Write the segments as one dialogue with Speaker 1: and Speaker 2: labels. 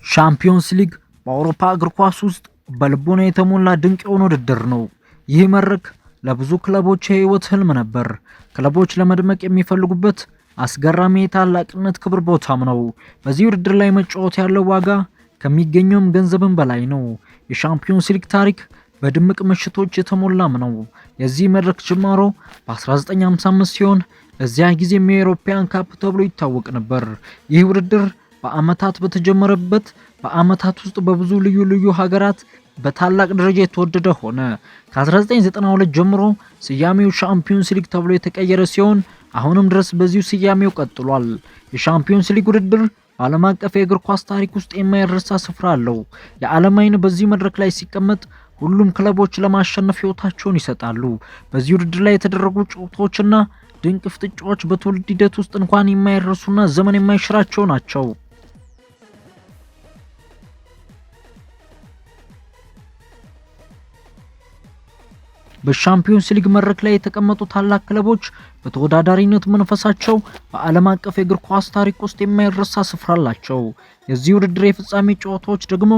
Speaker 1: ሻምፒዮንስ ሊግ በአውሮፓ እግር ኳስ ውስጥ በልቦና የተሞላ ድንቅ የሆነ ውድድር ነው። ይህ መድረክ ለብዙ ክለቦች የህይወት ህልም ነበር። ክለቦች ለመድመቅ የሚፈልጉበት አስገራሚ የታላቅነት ክብር ቦታም ነው። በዚህ ውድድር ላይ መጫወት ያለው ዋጋ ከሚገኘውም ገንዘብም በላይ ነው። የሻምፒዮንስ ሊግ ታሪክ በድምቅ ምሽቶች የተሞላም ነው። የዚህ መድረክ ጅማሮ በ1955 ሲሆን በዚያ ጊዜም የአውሮፓውያን ካፕ ተብሎ ይታወቅ ነበር። ይህ ውድድር በአመታት በተጀመረበት በአመታት ውስጥ በብዙ ልዩ ልዩ ሀገራት በታላቅ ደረጃ የተወደደ ሆነ። ከ1992 ጀምሮ ስያሜው ሻምፒዮንስ ሊግ ተብሎ የተቀየረ ሲሆን አሁንም ድረስ በዚሁ ስያሜው ቀጥሏል። የሻምፒዮንስ ሊግ ውድድር በዓለም አቀፍ የእግር ኳስ ታሪክ ውስጥ የማይረሳ ስፍራ አለው። የዓለም አይን በዚህ መድረክ ላይ ሲቀመጥ ሁሉም ክለቦች ለማሸነፍ ህይወታቸውን ይሰጣሉ። በዚህ ውድድር ላይ የተደረጉ ጨዋታዎችና ድንቅ ፍጥጫዎች በትውልድ ሂደት ውስጥ እንኳን የማይረሱና ዘመን የማይሽራቸው ናቸው። በሻምፒዮንስ ሊግ መድረክ ላይ የተቀመጡ ታላቅ ክለቦች በተወዳዳሪነት መንፈሳቸው በዓለም አቀፍ የእግር ኳስ ታሪክ ውስጥ የማይረሳ ስፍራ አላቸው። የዚህ ውድድር የፍጻሜ ጨዋታዎች ደግሞ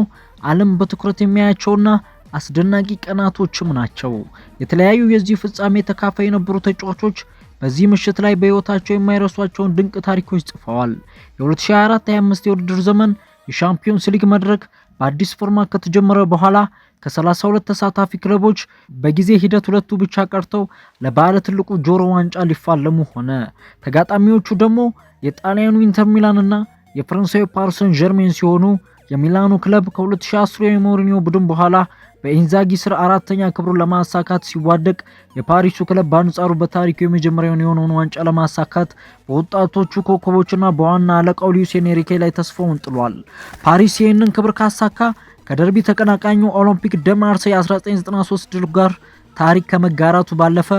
Speaker 1: ዓለም በትኩረት የሚያያቸውና አስደናቂ ቀናቶችም ናቸው። የተለያዩ የዚህ ፍጻሜ ተካፋይ የነበሩ ተጫዋቾች በዚህ ምሽት ላይ በህይወታቸው የማይረሷቸውን ድንቅ ታሪኮች ጽፈዋል። የ2024-25 የውድድር ዘመን የሻምፒዮንስ ሊግ መድረክ በአዲስ ፎርማት ከተጀመረ በኋላ ከ32 ተሳታፊ ክለቦች በጊዜ ሂደት ሁለቱ ብቻ ቀርተው ለባለ ትልቁ ጆሮ ዋንጫ ሊፋለሙ ሆነ። ተጋጣሚዎቹ ደግሞ የጣሊያኑ ኢንተር ሚላን እና የፈረንሳዩ ፓሪስ ሰን ዠርሜን ሲሆኑ የሚላኑ ክለብ ከ2010 የሞሪኒዮ ቡድን በኋላ በኢንዛጊ ስር አራተኛ ክብሩን ለማሳካት ሲዋደቅ፣ የፓሪሱ ክለብ በአንጻሩ በታሪኩ የመጀመሪያውን የሆነውን ዋንጫ ለማሳካት በወጣቶቹ ኮከቦችና በዋና አለቃው ሉዊስ ኤንሪኬ ላይ ተስፋውን ጥሏል። ፓሪስ ይህንን ክብር ካሳካ ከደርቢ ተቀናቃኙ ኦሎምፒክ ደ ማርሴይ 1993 ድል ጋር ታሪክ ከመጋራቱ ባለፈ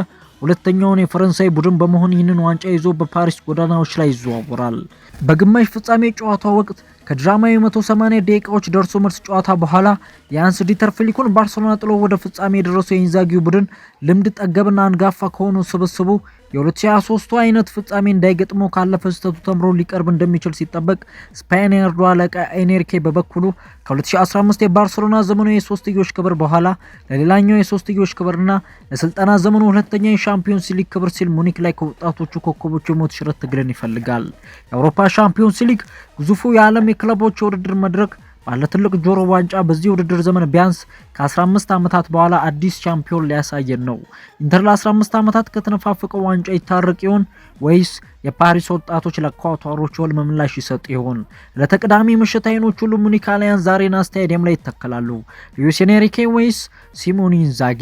Speaker 1: ሁለተኛውን የፈረንሳይ ቡድን በመሆን ይህንን ዋንጫ ይዞ በፓሪስ ጎዳናዎች ላይ ይዘዋወራል። በግማሽ ፍጻሜ ጨዋታው ወቅት ከድራማዊ 180 ደቂቃዎች ደርሶ መልስ ጨዋታ በኋላ የሃንስ ዲተር ፍሊኩን ባርሴሎና ጥሎ ወደ ፍጻሜ የደረሰው የኢንዛጊው ቡድን ልምድ ጠገብና አንጋፋ ከሆኑ ስብስቡ የ2023 አይነት ፍጻሜ እንዳይገጥመው ካለፈ ስህተቱ ተምሮ ሊቀርብ እንደሚችል ሲጠበቅ፣ ስፓኒያርዱ አለቃ ኤንሪኬ በበኩሉ ከ2015 የባርሴሎና ዘመኑ የሶስትዮሽ ክብር በኋላ ለሌላኛው የሶስትዮሽ ክብርና ለስልጠና ዘመኑ ሁለተኛ የሻምፒዮንስ ሊግ ክብር ሲል ሙኒክ ላይ ከወጣቶቹ ኮከቦች የሞት ሽረት ትግልን ይፈልጋል። የአውሮፓ ሻምፒዮንስ ሊግ ግዙፉ የዓለም የክለቦች የውድድር መድረክ ባለ ትልቅ ጆሮ ዋንጫ በዚህ ውድድር ዘመን ቢያንስ ከ15 ዓመታት በኋላ አዲስ ቻምፒዮን ሊያሳየን ነው። ኢንተር ለ15 ዓመታት ከተነፋፈቀው ዋንጫ ይታረቅ ይሆን ወይስ የፓሪስ ወጣቶች ለኳታሮቹ ህልም ምላሽ ይሰጥ ይሆን? ለተቀዳሚ ምሽት አይኖች ሁሉ ሙኒክ አሊያንዝ አሬና ስታዲየም ላይ ይተከላሉ። ሉዊስ ኤንሪኬ ወይስ ሲሞኔ ኢንዛጊ?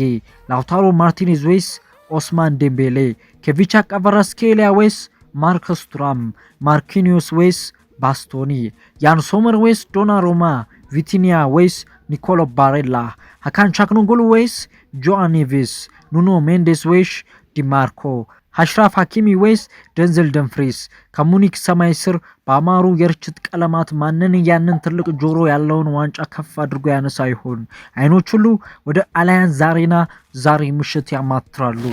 Speaker 1: ላውታሮ ማርቲኔዝ ወይስ ኦስማን ዴምቤሌ? ኬቪቻ ክቫራትስኬሊያ ወይስ ማርከስ ቱራም? ማርኪኒዮስ ወይስ ባስቶኒ? ያን ሶመር ወይስ ዶናሩማ? ቪቲኒያ ወይስ ኒኮሎ ባሬላ? ሃካን ቻክኖጎሉ ወይስ ጆአን ኔቬስ? ኑኖ ሜንዴስ ወይስ ዲማርኮ? አሽራፍ ሀኪሚ ወይስ ደንዘል ደምፍሪስ? ከሙኒክ ሰማይ ስር በአማሩ የርችት ቀለማት ማንን ያንን ትልቅ ጆሮ ያለውን ዋንጫ ከፍ አድርጎ ያነሳ ይሆን? አይኖች ሁሉ ወደ አሊያንዝ አሬና ዛሬ ምሽት ያማትራሉ።